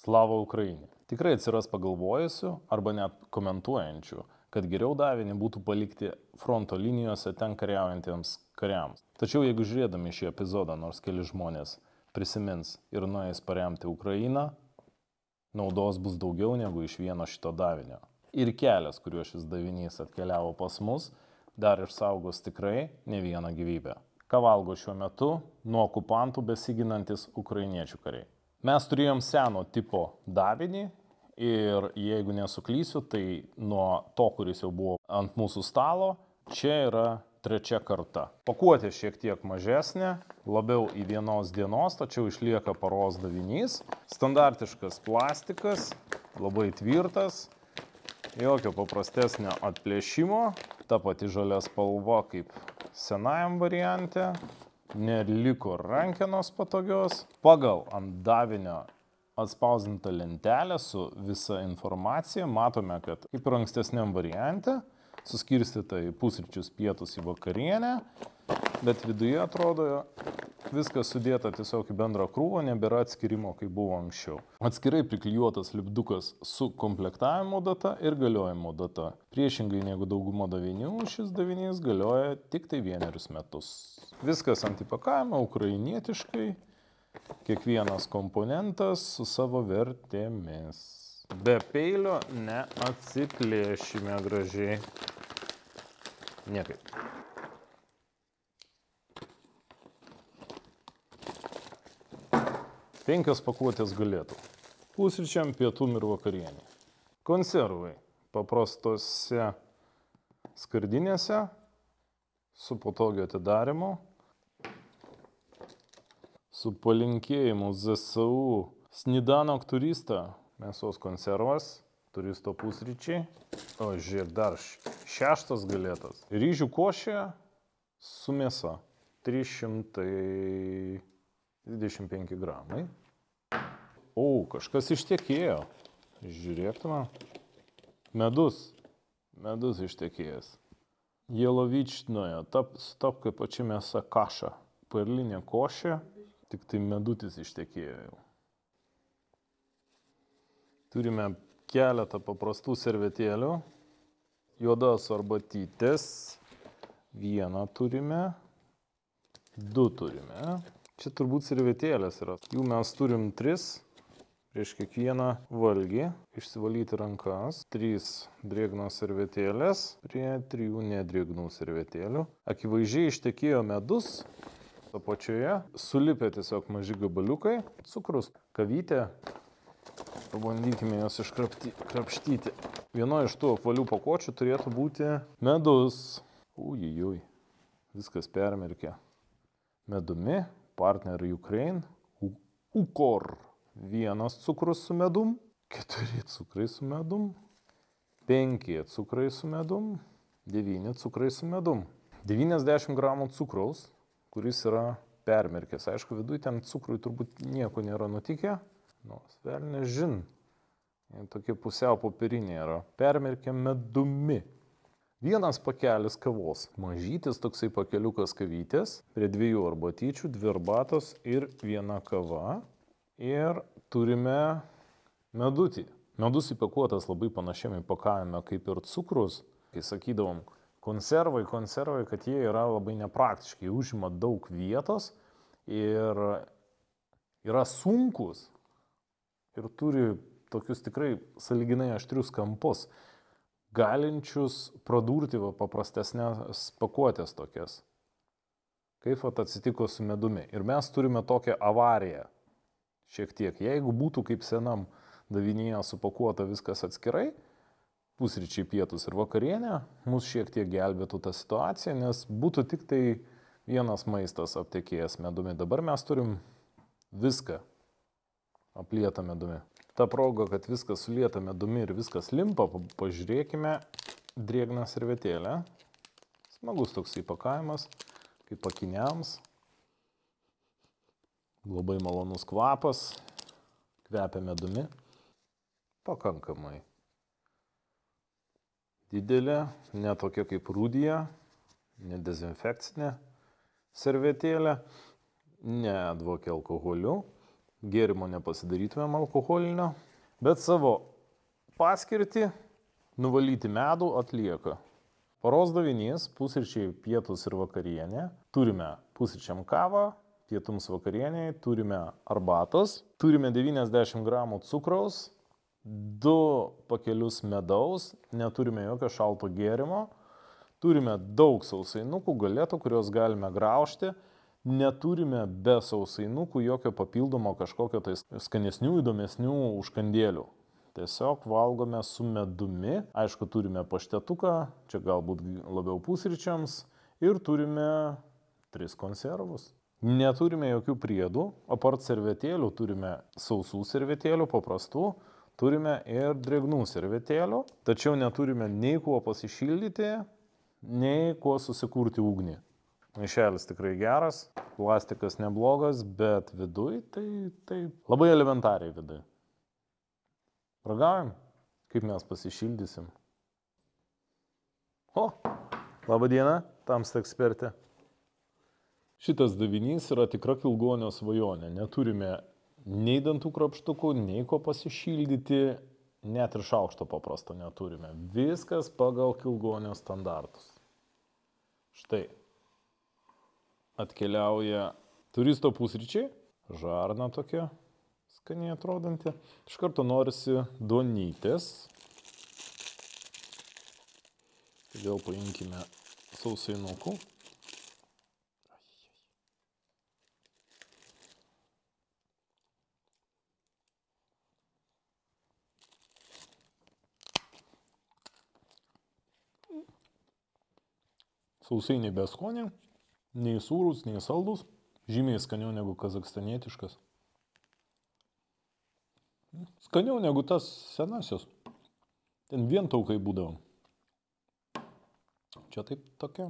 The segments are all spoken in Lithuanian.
Slava Ukrainai. Tikrai atsiras pagalvojusių arba net komentuojančių, kad geriau davinį būtų palikti fronto linijose ten kariaujantiems kariams. Tačiau jeigu žiūrėdami šį epizodą nors keli žmonės prisimins ir nueis paremti Ukrainą, naudos bus daugiau negu iš vieno šito davinio. Ir kelias, kuriuo šis davinys atkeliavo pas mus, dar išsaugos tikrai ne vieną gyvybę. Ką valgo šiuo metu nuo okupantų besiginantis ukrainiečių kariai. Mes turėjom seno tipo davinį ir jeigu nesuklysiu, tai nuo to, kuris jau buvo ant mūsų stalo, čia yra 3 karta. Pakuotė šiek tiek mažesnė, labiau į vienos dienos, tačiau išlieka paros davinys. Standartiškas plastikas, labai tvirtas, jokio paprastesnio atplėšimo, ta pati žalia spalva kaip senajam variante. Neliko rankenos patogios. Pagal ant davinio atspausdintą lentelę su visa informacija matome, kad kaip ir ankstesniam variante, suskirstyta į pusryčius, pietus, į vakarienę, bet viduje atrodo viskas sudėta tiesiog į bendrą krūvą, nebėra atskirimo, kaip buvo anksčiau. Atskirai priklijuotas lipdukas su komplektavimo data ir galiojimo data. Priešingai negu dauguma davinių, šis davinys galioja tik tai 1 metus. Viskas ant įpakavimo ukrainietiškai, kiekvienas komponentas su savo vertėmis. Be peilio neatsiplėšime gražiai. Niekaip. Penkios pakuotės galėtų. Pusryčiam, pietum ir vakarienė. Konservai paprastose skardinėse su patogiu atidarimu, su palinkėjimu ZSU Snidanok turista, mėsos konservas, turisto pusryčiai. O žiūrėk, dar 6 galėtas. Ryžių košė su mėsa. 325 gramai. O, kažkas ištekėjo. Žiūrėkime. Medus. Medus ištekėjęs. Jelovičnoje, su tapkai pačia mėsa kaša. Perlinė košė, tik tai medutis ištekėjo jau. Turime keletą paprastų servetėlių. Juodas arbatytės. 1 turime. 2 turime. Čia turbūt servetėlės yra. Jų mes turim 3 prieš kiekvieną valgį. Išsivalyti rankas. 3 drėgnos servetėlės prie 3 nedrėgnų servetėlių. Akivaizdžiai ištekėjo medus. Apačioje sulipę tiesiog maži gabaliukai. Cukrus, kavytė. Pabandykime jos iškrapštyti. Vienoje iš tų apvalių pakuočių turėtų būti medus. Ujijui. Viskas permerkė medumi. Partner Ukraine. Ukor. 1 cukrus su medum. 4 cukrai su medum. 5 cukrai su medum. 9 cukrai su medum. 90 gramų cukraus, kuris yra permerkęs. Aišku, viduje ten cukrui turbūt nieko nėra nutikę. Velnė žin. Tokie pusiau popieriniai yra. Permerkė medumi. 1 pakelis kavos. Mažytis toksai pakeliukas kavytės. Prie 2 arbatyčių, 2 arbatos ir 1 kava. Ir turime medutį. Medus įpakuotas labai panašiam įpakavime kaip ir cukrus. Kai sakydavom konservai, kad jie yra labai nepraktiški. Užima daug vietos ir yra sunkus. Ir turi tokius tikrai sąlyginai aštrius kampus, galinčius pradurti paprastesnės pakuotės tokias. Kaip atsitiko su medumi. Ir mes turime tokią avariją. Šiek tiek. Jeigu būtų kaip senam davinyje supakuota viskas atskirai, pusryčiai, pietus ir vakarienė, mus šiek tiek gelbėtų tą situaciją, nes būtų tik tai 1 maistas aptekėjęs medumi. Dabar mes turim viską aplietą medumi. Ta proga, kad viskas sulieta medumi ir viskas limpa, pažiūrėkime drėgną servetėlę. Smagus toks įpakavimas, kaip akiniams. Labai malonus kvapas, kvepia medumi. Pakankamai didelė, ne tokia kaip rūdija, ne dezinfekcinė servetėlė, nedvokia alkoholiu. gėrimo nepasidarytumėm alkoholinio, bet savo paskirtį nuvalyti medų atlieka. Paros davinys, pusryčiai, pietus ir vakarienė. Turime pusryčiam kavą, pietums vakarieniai, turime arbatos, turime 90 gramų cukraus, 2 pakelius medaus, neturime jokio šalto gėrimo, turime daug sausainukų, galėtų, kuriuos galime graužti, neturime be sausainukų jokio papildomo kažkokio tai skanesnių, įdomesnių užkandėlių. Tiesiog valgome su medumi, aišku, turime paštetuką, čia galbūt labiau pusryčiams, ir turime 3 konservus. Neturime jokių priedų, apart servetėlių turime sausų servetėlių, paprastų, turime ir drėgnų servetėlių, tačiau neturime nei kuo pasišildyti, nei kuo susikurti ugnį. Maišelis tikrai geras, plastikas neblogas, bet viduj tai labai elementariai viduj. Ragaujam, kaip mes pasišildysim. O, labą dieną, tamsta ekspertė. Šitas davinys yra tikra Kilgonio svajonė. Neturime nei dantų krapštukų, nei ko pasišildyti, net ir šaukšto paprasto neturime. Viskas pagal Kilgonio standartus. Štai. Atkeliauja turisto pusryčiai, žarna tokia, skaniai atrodanti. Iš karto norisi duonytės. Vėl paimkime sausainukų. Sausainiai be skonio, nei sūrus, nei saldus, žymiai skaniau negu kazakstanietiškas. Skaniau negu tas senasis. Ten vien taukai būdavo. Čia taip tokia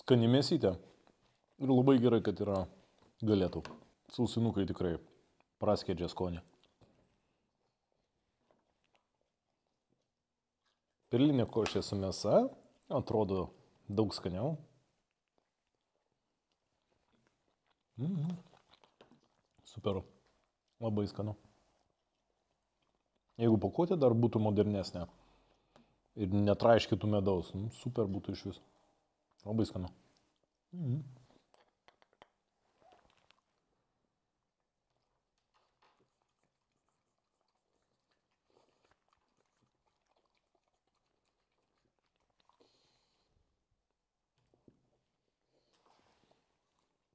skani mėsytė. Ir labai gerai, kad yra galėtų. Sausinukai tikrai praskiedžia skonį. Perlinė košė su mėsa. Atrodo daug skaniau. Super. Labai skanu. Jeigu pakuotė dar būtų modernesnė ir netraiškytų medaus, super būtų iš vis. Labai skanu.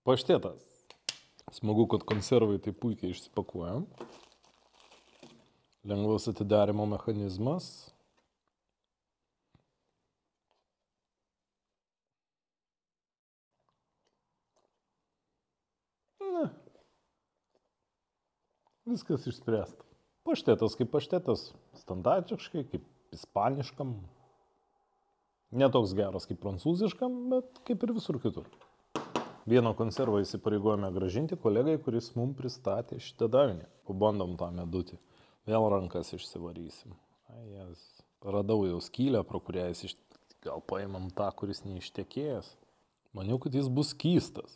Paštetas. Smagu, kad konservai tai puikiai išsipakuojam. Lengvas atidarimo mechanizmas. Viskas išspręsta. Paštetas kaip paštetas. Standartiškai, kaip ispaniškam. Netoks geras kaip prancūziškam, bet kaip ir visur kitur. Vieną konservą įsipareigojame grąžinti kolegai, kuris mums pristatė šitą davinį. Pabandom tą medutį. Vėl rankas išsivarysim. Radau jau skylę, pro kurią gal paimam tą, kuris neištekėjęs. Maniau, kad jis bus skystas.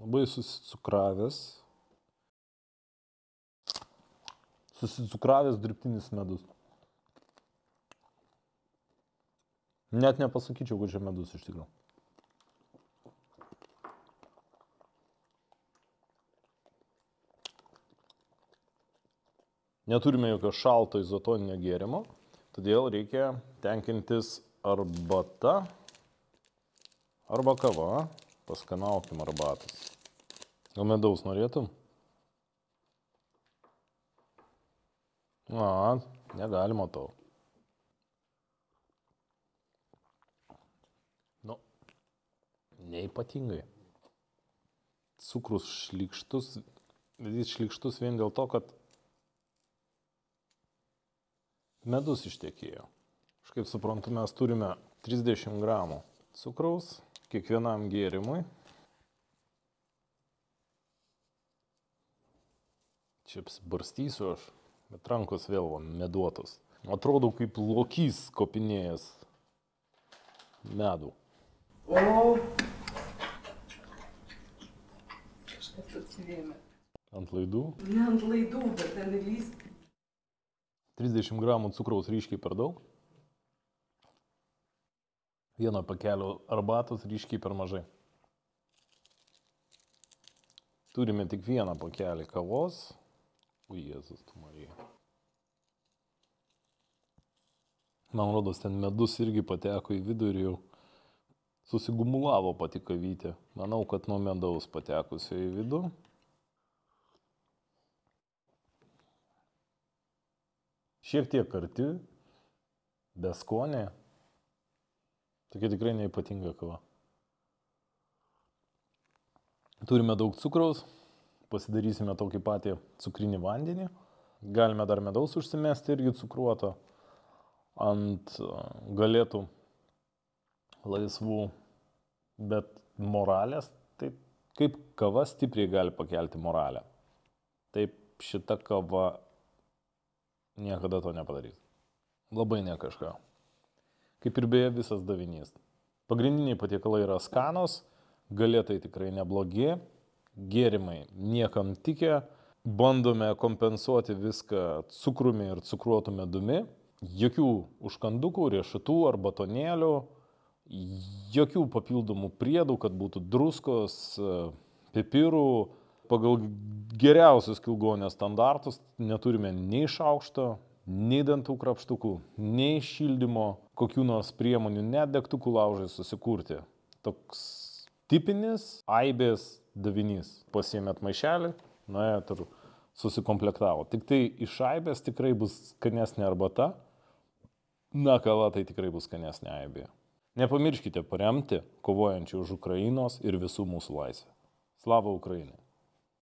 Labai susicukravęs dirbtinis medus. Net nepasakyčiau, kad čia medus iš tikrųjų. Neturime jokio šalto izotoninio gėrimo, todėl reikia tenkintis arbata arba kava. Paskanaukim arbatas. Gal medaus norėtum? Negalima to. Neypatingai. Cukrus šlykštus, jis šlykštus vien dėl to, kad medus ištekėjo. Aš kaip suprantu, mes turime 30 gramų cukraus kiekvienam gėrimui. Čia apsibarstysiu aš, bet rankos vėl meduotos. Atrodo kaip lokys kopinėjęs medų. Kažkas atsivėmė. Ant laidų. Ne ant laidų, bet ten įlyst. 30 gramų cukraus ryškiai per daug. Vieno pakelio arbatos ryškiai per mažai. Turime tik vieną pakelį kavos. O Jėzus tu Marija. Man rodos, ten medus irgi pateko į vidų ir jau susigumulavo pati kavytė. Manau, kad nuo medaus patekusio į vidų. Šiek tiek karti, beskonė. Tokia tikrai neypatinga kava. Turime daug cukraus. Pasidarysime tokį patį cukrinį vandenį. Galime dar medaus užsimesti irgi cukruoto. Ant galėtų laisvų, bet moralės, tai kaip kava stipriai gali pakelti moralę. Taip šita kava niekada to nepadarys. Labai ne kažką. Kaip ir beje visas davinys. Pagrindiniai patiekalai yra skanos, galėtai tikrai neblogi, gėrimai niekam tikę, bandome kompensuoti viską cukrumi ir cukruotu medumi, jokių užkandukų, riešutų ar batonėlių, jokių papildomų priedų, kad būtų druskos, pipirų. Pagal geriausius Kilgonio standartus neturime nei šaukšto, nei dantų krapštukų, nei šildymo, kokių nors priemonių, net degtukų laužai susikurti. Toks tipinis aibės davinys. Pasiėmėt maišelį, nuėjot ir susikomplektavo. Tik tai iš aibės tikrai bus skanesnė arbata, na kava tai tikrai bus skanesnė aibė. Nepamirškite paremti kovojančių už Ukrainos ir visų mūsų laisvę. Slava Ukrainai!